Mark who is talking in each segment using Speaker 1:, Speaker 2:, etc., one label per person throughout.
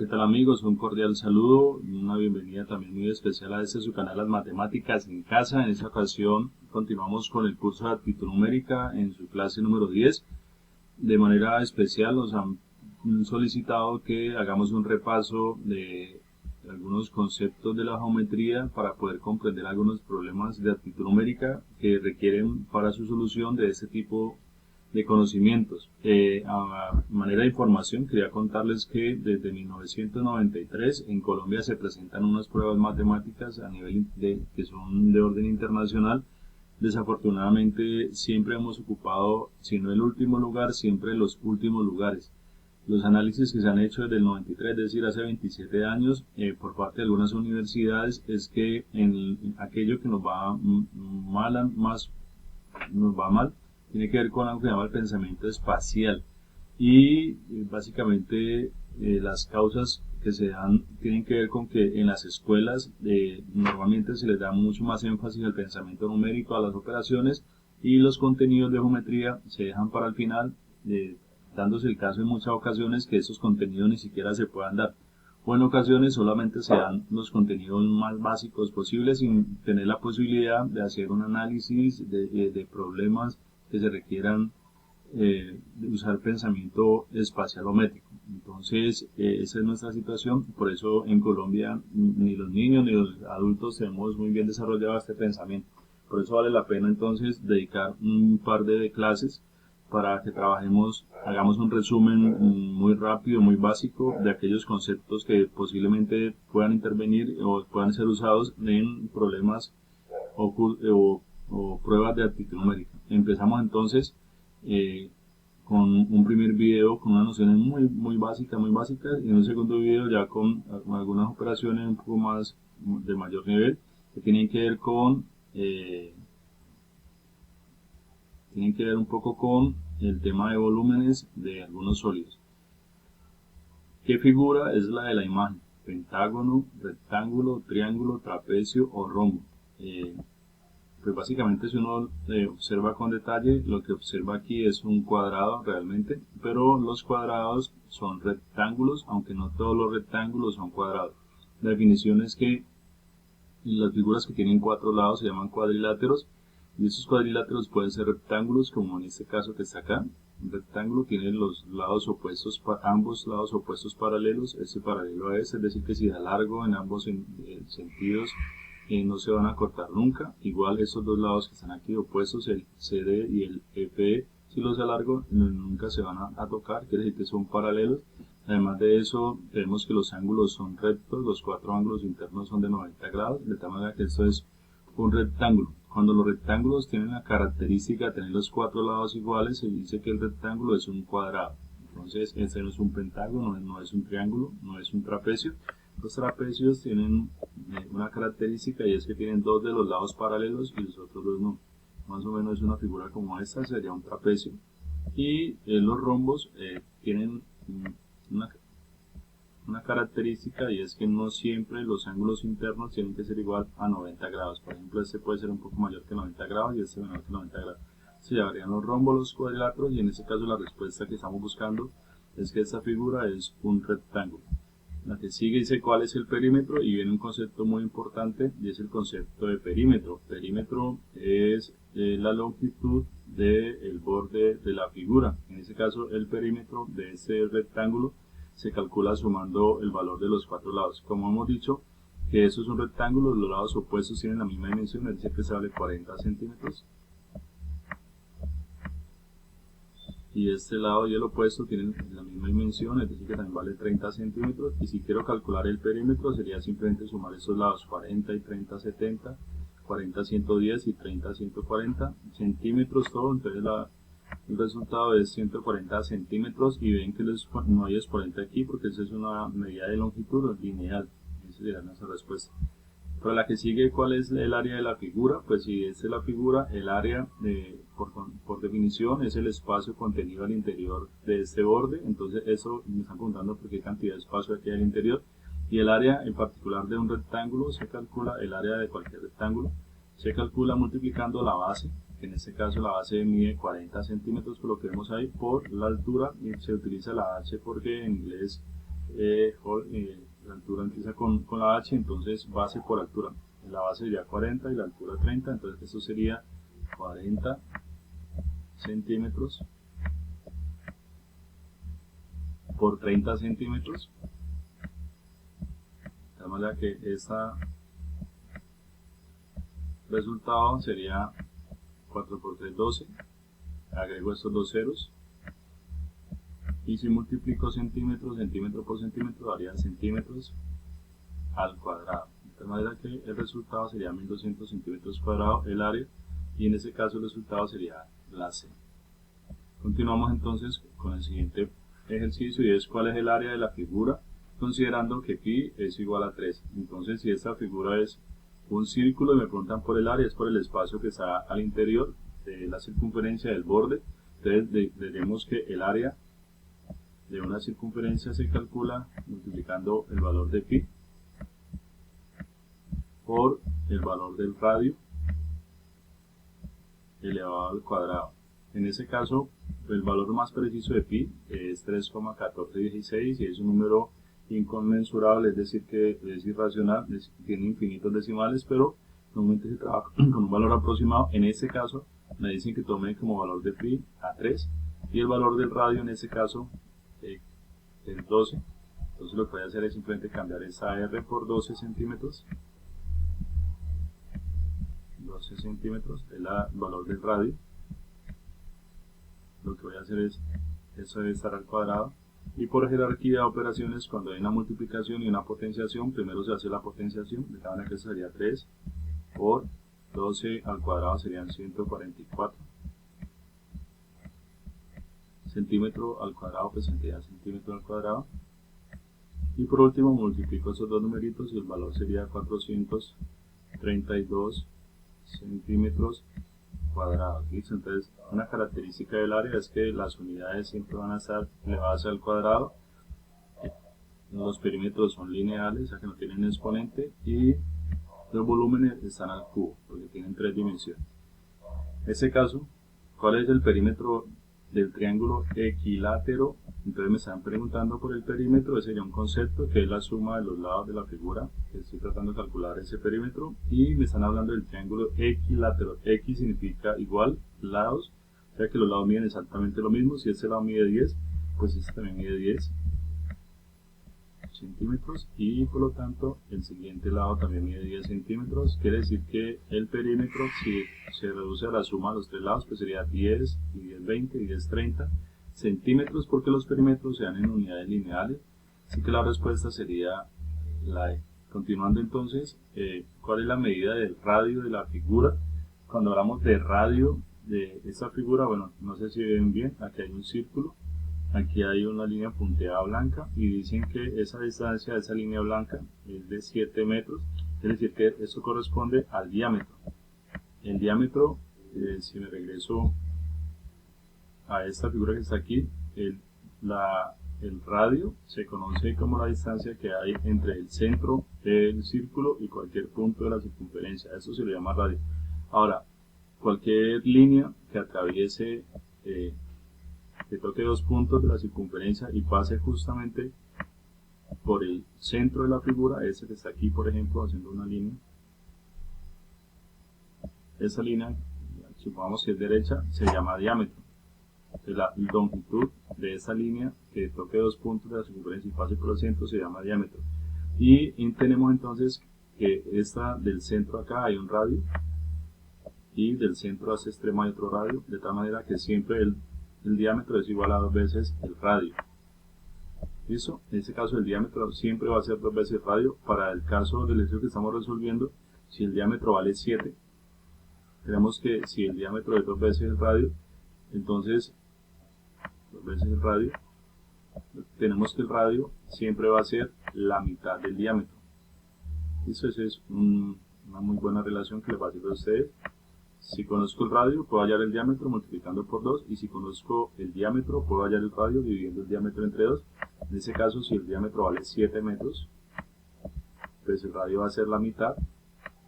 Speaker 1: ¿qué tal amigos? Un cordial saludo y una bienvenida también muy especial a este su canal Las Matemáticas en Casa. En esta ocasión continuamos con el curso de aptitud numérica en su clase número 10. De manera especial nos han solicitado que hagamos un repaso de algunos conceptos de la geometría para poder comprender algunos problemas de aptitud numérica que requieren para su solución de este tipo de conocimientos. A manera de información, quería contarles que desde 1993 en Colombia se presentan unas pruebas matemáticas a nivel que son de orden internacional. Desafortunadamente siempre hemos ocupado, si no el último lugar, siempre los últimos lugares. Los análisis que se han hecho desde el 93, es decir, hace 27 años, por parte de algunas universidades, es que en aquello que nos va mal, tiene que ver con algo que se llama el pensamiento espacial. Y básicamente las causas que se dan tienen que ver con que en las escuelas normalmente se les da mucho más énfasis al pensamiento numérico, a las operaciones, y los contenidos de geometría se dejan para el final, dándose el caso en muchas ocasiones que esos contenidos ni siquiera se puedan dar, o en ocasiones solamente se dan los contenidos más básicos posibles sin tener la posibilidad de hacer un análisis de problemas que se requieran de usar pensamiento espacial o métrico. Entonces, esa es nuestra situación. Por eso en Colombia ni los niños ni los adultos tenemos muy bien desarrollado este pensamiento. Por eso vale la pena entonces dedicar un par de clases para que trabajemos, hagamos un resumen muy rápido, muy básico de aquellos conceptos que posiblemente puedan intervenir o puedan ser usados en problemas o pruebas de aptitud numérica. Empezamos entonces con un primer video con unas nociones muy básicas, y en un segundo video ya con algunas operaciones un poco más de mayor nivel que tienen que ver con un poco con el tema de volúmenes de algunos sólidos. ¿Qué figura es la de la imagen? Pentágono, rectángulo, triángulo, trapecio o rombo. Pues básicamente si uno observa con detalle, lo que observa aquí es un cuadrado realmente, pero los cuadrados son rectángulos, aunque no todos los rectángulos son cuadrados. La definición es que las figuras que tienen cuatro lados se llaman cuadriláteros, y esos cuadriláteros pueden ser rectángulos, como en este caso que está acá. Un rectángulo tiene los lados opuestos, ambos lados opuestos paralelos, ese paralelo a ese, es decir que si da largo en ambos sentidos, no se van a cortar nunca. Igual estos dos lados que están aquí opuestos, el CD y el FE, si los alargo nunca se van a tocar, quiere decir que son paralelos. Además de eso, vemos que los ángulos son rectos, los cuatro ángulos internos son de 90 grados, de tal manera que esto es un rectángulo. Cuando los rectángulos tienen la característica de tener los cuatro lados iguales, se dice que el rectángulo es un cuadrado. Entonces, este no es un pentágono, no es un triángulo, no es un trapecio. Los trapecios tienen una característica, y es que tienen dos de los lados paralelos y los otros dos no. Más o menos una figura como esta sería un trapecio. Y los rombos tienen una característica, y es que no siempre los ángulos internos tienen que ser igual a 90 grados. Por ejemplo, este puede ser un poco mayor que 90 grados y este menor que 90 grados. Se llamarían los rombos, los cuadriláteros, y en este caso la respuesta que estamos buscando es que esta figura es un rectángulo. La que sigue dice cuál es el perímetro, y viene un concepto muy importante, y es el concepto de perímetro. Perímetro es la longitud del borde de la figura. En este caso, el perímetro de este rectángulo se calcula sumando el valor de los cuatro lados. Como hemos dicho que eso es un rectángulo, los lados opuestos tienen la misma dimensión, es decir que se vale 40 centímetros. Y este lado y el opuesto tienen la misma dimensión, es decir que también vale 30 centímetros. Y si quiero calcular el perímetro, sería simplemente sumar estos lados, 40 y 30, 70, 40, 110 y 30, 140 centímetros todo. Entonces el resultado es 140 centímetros, y ven que no hay exponente aquí porque esa es una medida de longitud lineal. Esa sería nuestra respuesta. Para la que sigue, ¿cuál es el área de la figura? Pues si esta es la figura, el área por definición es el espacio contenido al interior de este borde. Entonces eso me están preguntando por qué cantidad de espacio aquí hay al interior. Y el área en particular de un rectángulo se calcula, el área de cualquier rectángulo se calcula multiplicando la base, que en este caso la base mide 40 centímetros, por lo que vemos ahí, por la altura, y se utiliza la h porque en inglés la altura empieza con la H, entonces base por altura. La base sería 40 y la altura 30, entonces esto sería 40 centímetros por 30 centímetros. De manera que este resultado sería 4 por 3, 12. Agrego estos dos ceros. Y si multiplico centímetro por centímetro, daría centímetros al cuadrado. De tal manera que el resultado sería 1200 centímetros cuadrados el área, y en este caso el resultado sería la C. Continuamos entonces con el siguiente ejercicio, y es cuál es el área de la figura, considerando que pi es igual a 3. Entonces, si esta figura es un círculo y me preguntan por el área, es por el espacio que está al interior de la circunferencia del borde. Entonces veremos que el área de una circunferencia se calcula multiplicando el valor de pi por el valor del radio elevado al cuadrado. En ese caso, el valor más preciso de pi es 3,1416 y es un número inconmensurable, es decir, que es irracional, tiene infinitos decimales, pero normalmente se trabaja con un valor aproximado. En este caso, me dicen que tome como valor de pi a 3 y el valor del radio en este caso es 12. Entonces lo que voy a hacer es simplemente cambiar esa R por 12 centímetros. 12 centímetros es el valor del radio. Lo que voy a hacer es, eso debe estar al cuadrado. Y por jerarquía de operaciones, cuando hay una multiplicación y una potenciación, primero se hace la potenciación, de tal manera que sería 3 por 12 al cuadrado serían 144. Centímetro al cuadrado, pues sería centímetro al cuadrado. Y por último multiplico esos dos numeritos y el valor sería 432 centímetros cuadrados. ¿Listo? Entonces, una característica del área es que las unidades siempre van a estar elevadas al cuadrado. Los perímetros son lineales, o sea que no tienen exponente, y los volúmenes están al cubo, porque tienen 3 dimensiones. En este caso, ¿cuál es el perímetro del triángulo equilátero? Entonces me están preguntando por el perímetro. Ese sería un concepto que es la suma de los lados de la figura, que estoy tratando de calcular ese perímetro, y me están hablando del triángulo equilátero. X significa igual, lados, o sea que los lados miden exactamente lo mismo. Si este lado mide 10, pues este también mide 10 centímetros, y por lo tanto el siguiente lado también mide 10 centímetros. Quiere decir que el perímetro, si se reduce a la suma de los tres lados, pues sería 10 y 10, 20 y 10, 30 centímetros, porque los perímetros se dan en unidades lineales. Así que la respuesta sería la E. Continuando entonces, ¿cuál es la medida del radio de la figura? Cuando hablamos de radio de esta figura, bueno, no sé si ven bien, aquí hay un círculo. Aquí hay una línea punteada blanca y dicen que esa distancia de esa línea blanca es de 7 metros, es decir que esto corresponde al diámetro. El diámetro, si me regreso a esta figura que está aquí, el radio se conoce como la distancia que hay entre el centro del círculo y cualquier punto de la circunferencia. Eso se le llama radio. Ahora, cualquier línea que atraviese que toque dos puntos de la circunferencia y pase justamente por el centro de la figura, ese que está aquí, por ejemplo, haciendo una línea. Esa línea, supongamos que es derecha, se llama diámetro. Entonces, la longitud de esa línea que toque dos puntos de la circunferencia y pase por el centro se llama diámetro. Y tenemos entonces que esta del centro acá hay un radio, y del centro a este extremo hay otro radio, de tal manera que siempre el diámetro es igual a 2 veces el radio. ¿Listo? En este caso el diámetro siempre va a ser 2 veces el radio. Para el caso del ejercicio que estamos resolviendo, si el diámetro vale 7, tenemos que si el diámetro es 2 veces el radio, entonces 2 veces el radio, tenemos que el radio siempre va a ser la mitad del diámetro. ¿Listo? Esa es una muy buena relación que les va a servir a ustedes. Si conozco el radio, puedo hallar el diámetro multiplicando por 2, y si conozco el diámetro, puedo hallar el radio dividiendo el diámetro entre 2. En ese caso, si el diámetro vale 7 metros, pues el radio va a ser la mitad,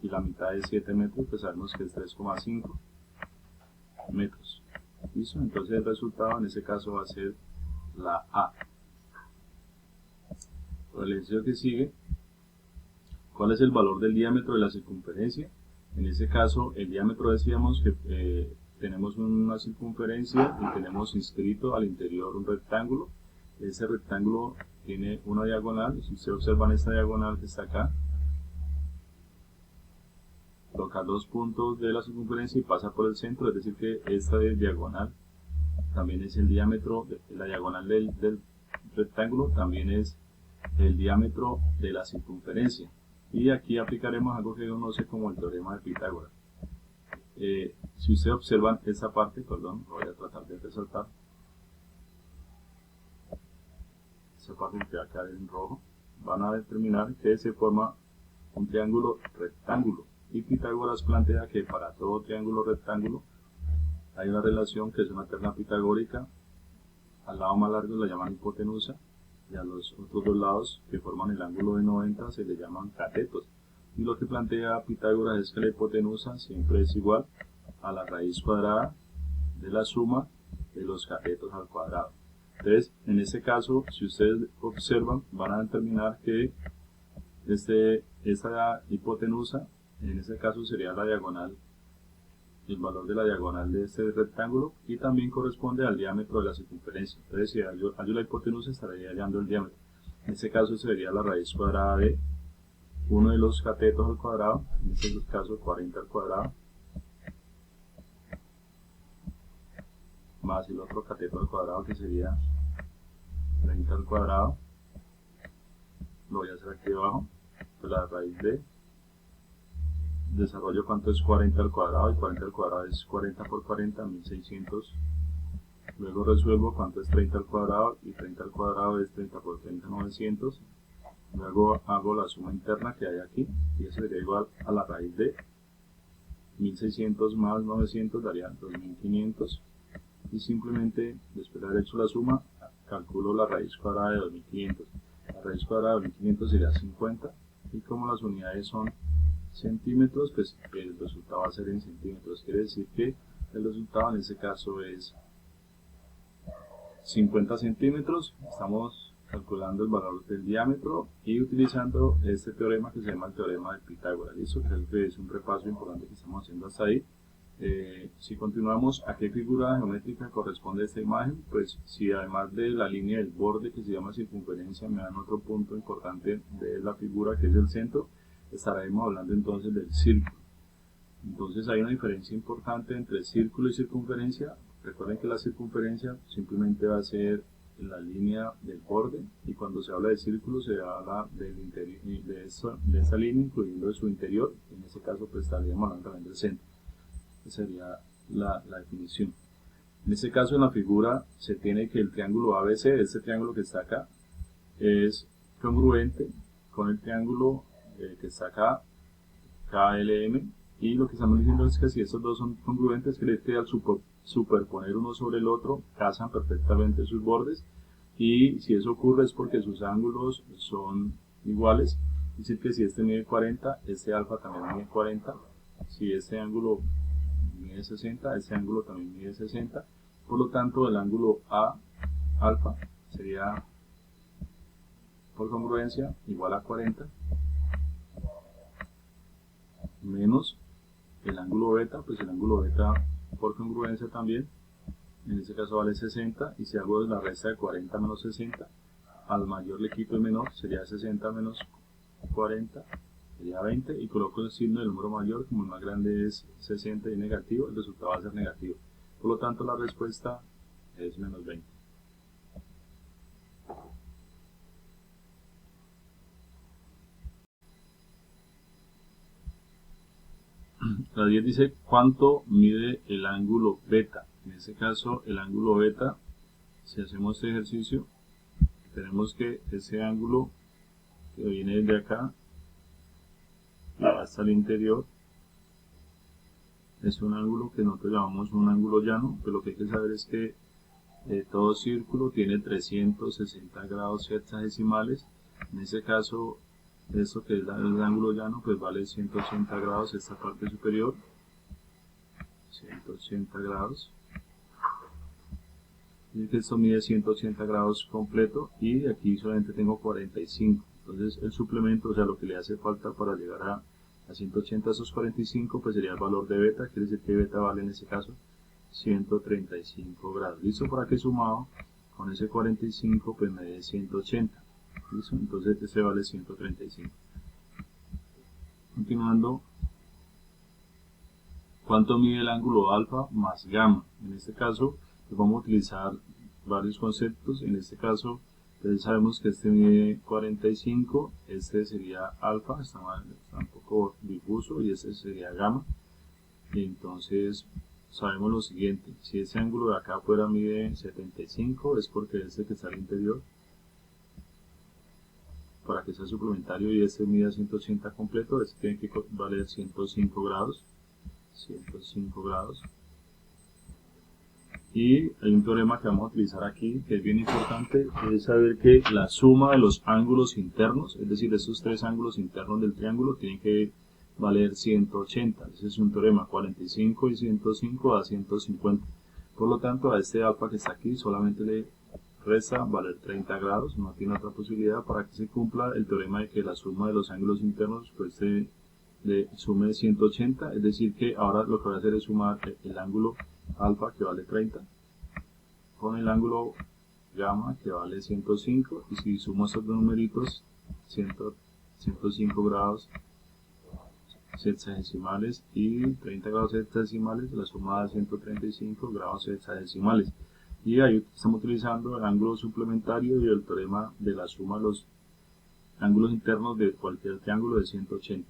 Speaker 1: y la mitad de 7 metros, pues sabemos que es 3,5 metros. ¿Listo? Entonces el resultado en ese caso va a ser la A. el ejercicio que sigue, ¿cuál es el valor del diámetro de la circunferencia? En este caso, el diámetro decíamos que tenemos una circunferencia y tenemos inscrito al interior un rectángulo. Ese rectángulo tiene una diagonal. Si ustedes observan esta diagonal que está acá, toca dos puntos de la circunferencia y pasa por el centro, es decir que esta diagonal también es el diámetro, la diagonal del rectángulo también es el diámetro de la circunferencia. Y aquí aplicaremos algo que yo conoce como el teorema de Pitágoras. Si ustedes observan esta parte, perdón, voy a tratar de resaltar. Esa parte que va a quedar en rojo, van a determinar que se forma un triángulo rectángulo. Y Pitágoras plantea que para todo triángulo rectángulo hay una relación que es una terna pitagórica. Al lado más largo la llaman hipotenusa y a los otros dos lados que forman el ángulo de 90 se le llaman catetos. Y lo que plantea Pitágoras es que la hipotenusa siempre es igual a la raíz cuadrada de la suma de los catetos al cuadrado. Entonces, en este caso, si ustedes observan, van a determinar que esta hipotenusa, en este caso sería la diagonal, el valor de la diagonal de este rectángulo, y también corresponde al diámetro de la circunferencia. Entonces, si hallo la hipotenusa, estaría hallando el diámetro. En este caso sería la raíz cuadrada de uno de los catetos al cuadrado, en este caso 40 al cuadrado, más el otro cateto al cuadrado que sería 30 al cuadrado. Lo voy a hacer aquí abajo. Pues la raíz de desarrollo cuánto es 40 al cuadrado, y 40 al cuadrado es 40 por 40, 1600. Luego resuelvo cuánto es 30 al cuadrado, y 30 al cuadrado es 30 por 30, 900. Luego hago la suma interna que hay aquí, y eso sería igual a la raíz de 1600 más 900 daría 2500. Y simplemente, después de haber hecho la suma, calculo la raíz cuadrada de 2500. La raíz cuadrada de 2500 sería 50, y como las unidades son centímetros, pues el resultado va a ser en centímetros. Quiere decir que el resultado en este caso es 50 centímetros. Estamos calculando el valor del diámetro y utilizando este teorema que se llama el teorema de Pitágoras. Eso creo que es un repaso importante que estamos haciendo hasta ahí. Si continuamos, ¿a qué figura geométrica corresponde esta imagen? Pues si además de la línea del borde que se llama circunferencia me dan otro punto importante de la figura que es el centro, estaremos hablando entonces del círculo. Entonces hay una diferencia importante entre círculo y circunferencia. Recuerden que la circunferencia simplemente va a ser la línea del borde, y cuando se habla de círculo se habla del interior, de esa línea incluyendo su interior. En este caso pues estaríamos hablando también del centro. Esa sería la definición. En este caso en la figura se tiene que el triángulo ABC, este triángulo que está acá, es congruente con el triángulo que está acá, KLM, y lo que estamos diciendo es que si estos dos son congruentes, quiere decir que al superponer uno sobre el otro, casan perfectamente sus bordes, y si eso ocurre es porque sus ángulos son iguales, es decir que si este mide 40, este alfa también mide 40, si este ángulo mide 60, este ángulo también mide 60, por lo tanto el ángulo A alfa sería por congruencia igual a 40 menos el ángulo beta, pues el ángulo beta por congruencia también, en este caso vale 60, y si hago la resta de 40 menos 60, al mayor le quito el menor, sería 60 menos 40, sería 20, y coloco el signo del número mayor, como el más grande es 60 y negativo, el resultado va a ser negativo. Por lo tanto la respuesta es menos 20. La 10 dice cuánto mide el ángulo beta. En este caso el ángulo beta, si hacemos este ejercicio, tenemos que ese ángulo que viene desde acá hasta el interior es un ángulo que nosotros llamamos un ángulo llano, pero lo que hay que saber es que todo círculo tiene 360 grados sexagesimales. En este caso, esto que es el ángulo llano, pues vale 180 grados, esta parte superior, 180 grados. Dice que esto mide 180 grados completo y aquí solamente tengo 45. Entonces el suplemento, o sea, lo que le hace falta para llegar a 180 a esos 45, pues sería el valor de beta, quiere decir que beta vale en este caso 135 grados. Listo, por aquí sumado con ese 45 pues me dé 180. ¿Listo? Entonces este vale 135. Continuando, ¿cuánto mide el ángulo alfa más gamma? En este caso pues vamos a utilizar varios conceptos. En este caso entonces sabemos que este mide 45, este sería alfa, está un poco difuso, y este sería gamma. Y entonces sabemos lo siguiente: si ese ángulo de acá afuera mide 75, es porque este que está al interior, para que sea suplementario, y este mide 180 completo, este tiene que valer 105 grados. 105 grados. Y hay un teorema que vamos a utilizar aquí, que es bien importante, es saber que la suma de los ángulos internos, es decir, estos tres ángulos internos del triángulo, tienen que valer 180. Ese es un teorema: 45 y 105 da 150. Por lo tanto, a este alfa que está aquí solamente le resta valer 30 grados, no tiene otra posibilidad para que se cumpla el teorema de que la suma de los ángulos internos pues le sume 180, es decir que ahora lo que voy a hacer es sumar el ángulo alfa, que vale 30, con el ángulo gamma, que vale 105, y si sumo estos dos numeritos, 105 grados sexagesimales y 30 grados sexagesimales, la suma da 135 grados sexagesimales. Y ahí estamos utilizando el ángulo suplementario y el teorema de la suma de los ángulos internos de cualquier triángulo de 180.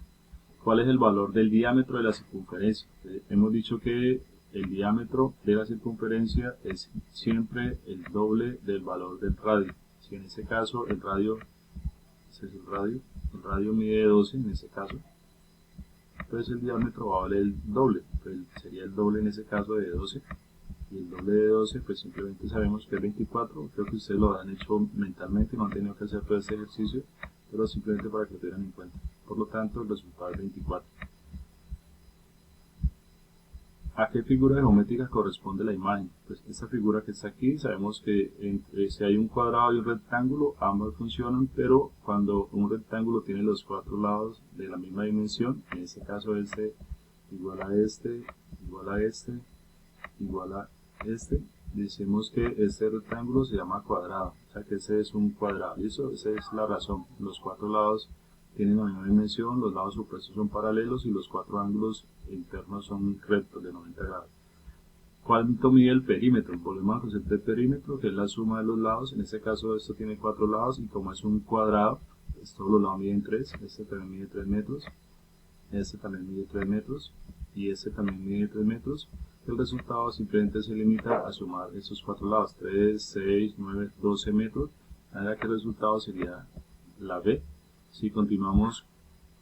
Speaker 1: ¿Cuál es el valor del diámetro de la circunferencia? Hemos dicho que el diámetro de la circunferencia es siempre el doble del valor del radio. Si en este caso el radio, ese es el radio mide 12 en este caso, entonces el diámetro va a valer el doble, pues sería el doble en ese caso de 12, y el doble de 12 pues simplemente sabemos que es 24. Creo que ustedes lo han hecho mentalmente, no han tenido que hacer todo este ejercicio, pero simplemente para que lo tengan en cuenta. Por lo tanto, el resultado es 24. ¿A qué figura geométrica corresponde la imagen? Pues esta figura que está aquí, sabemos que si hay un cuadrado y un rectángulo, ambos funcionan, pero cuando un rectángulo tiene los cuatro lados de la misma dimensión, en este caso este igual a este, igual a este, igual a este, decimos que este rectángulo se llama cuadrado, o sea que ese es un cuadrado. ¿Listo? Esa es la razón. Los cuatro lados tienen la misma dimensión, los lados opuestos son paralelos y los cuatro ángulos internos son rectos de 90 grados. ¿Cuánto mide el perímetro? Volvemos al concepto de perímetro, que es la suma de los lados. En este caso esto tiene cuatro lados, y como es un cuadrado, pues todos los lados miden 3. Este también mide 3 metros, este también mide 3 metros, y este también mide 3 metros. El resultado simplemente se limita a sumar estos cuatro lados: 3, 6, 9, 12 metros. Ahora que el resultado sería la B. Si continuamos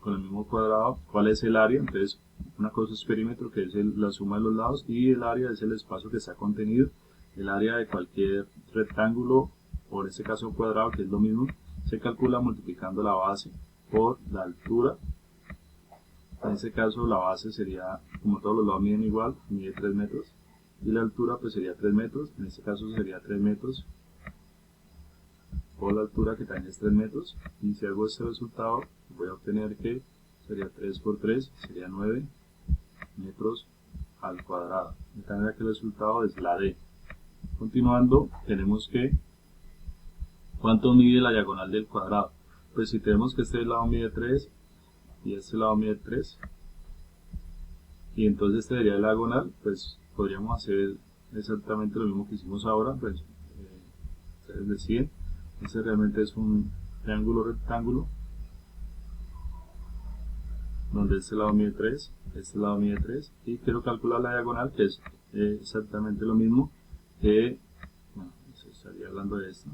Speaker 1: con el mismo cuadrado, ¿cuál es el área? Entonces, una cosa es perímetro, que es la suma de los lados, y el área es el espacio que está contenido. El área de cualquier rectángulo, o en este caso cuadrado, que es lo mismo, se calcula multiplicando la base por la altura. En este caso la base sería, como todos los lados miden igual, mide 3 metros, y la altura pues sería 3 metros, en este caso sería 3 metros, por la altura, que también es 3 metros, y si hago este resultado voy a obtener que sería 3 por 3, sería 9 metros al cuadrado, de tal manera que el resultado es la D. Continuando, tenemos que ¿cuánto mide la diagonal del cuadrado? Pues si tenemos que este lado mide 3 y este lado mide 3, y entonces este sería la diagonal, pues podríamos hacer exactamente lo mismo que hicimos ahora, pues ustedes deciden. Este realmente es un triángulo rectángulo, donde este lado mide 3, este lado mide 3, y quiero calcular la diagonal, que es exactamente lo mismo que, bueno, se estaría hablando de esto,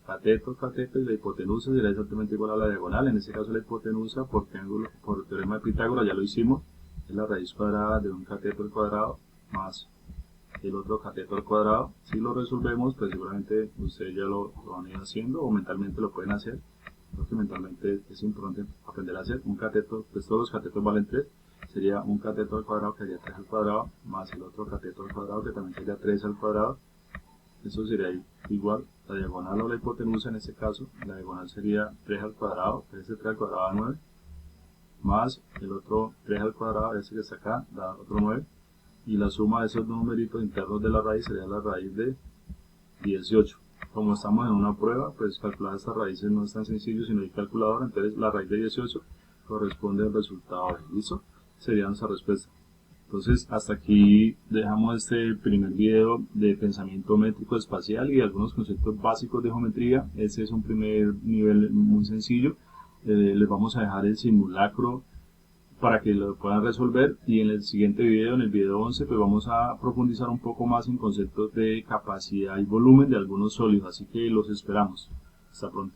Speaker 1: cateto, cateto, y la hipotenusa será exactamente igual a la diagonal. En este caso la hipotenusa, por el teorema de Pitágoras, ya lo hicimos, es la raíz cuadrada de un cateto al cuadrado más el otro cateto al cuadrado. Si lo resolvemos, pues seguramente ustedes ya lo van a ir haciendo, o mentalmente lo pueden hacer. Creo que mentalmente es importante aprender a hacer un cateto, pues todos los catetos valen 3. sería un cateto al cuadrado que sería 3 al cuadrado, más el otro cateto al cuadrado que también sería 3 al cuadrado. Eso sería igual, la diagonal o la hipotenusa en este caso, la diagonal sería 3 al cuadrado, 3 de 3 al cuadrado da 9, más el otro 3 al cuadrado, ese que está acá, da otro 9, y la suma de esos dos numeritos internos de la raíz sería la raíz de 18. Como estamos en una prueba, pues calcular estas raíces no es tan sencillo, sino hay calculadora, entonces la raíz de 18 corresponde al resultado de, ¿listo? Sería nuestra respuesta. Entonces, hasta aquí dejamos este primer video de pensamiento métrico espacial y algunos conceptos básicos de geometría. Este es un primer nivel muy sencillo. Les vamos a dejar el simulacro para que lo puedan resolver, y en el siguiente video, en el video 11, pues vamos a profundizar un poco más en conceptos de capacidad y volumen de algunos sólidos, así que los esperamos. Hasta pronto.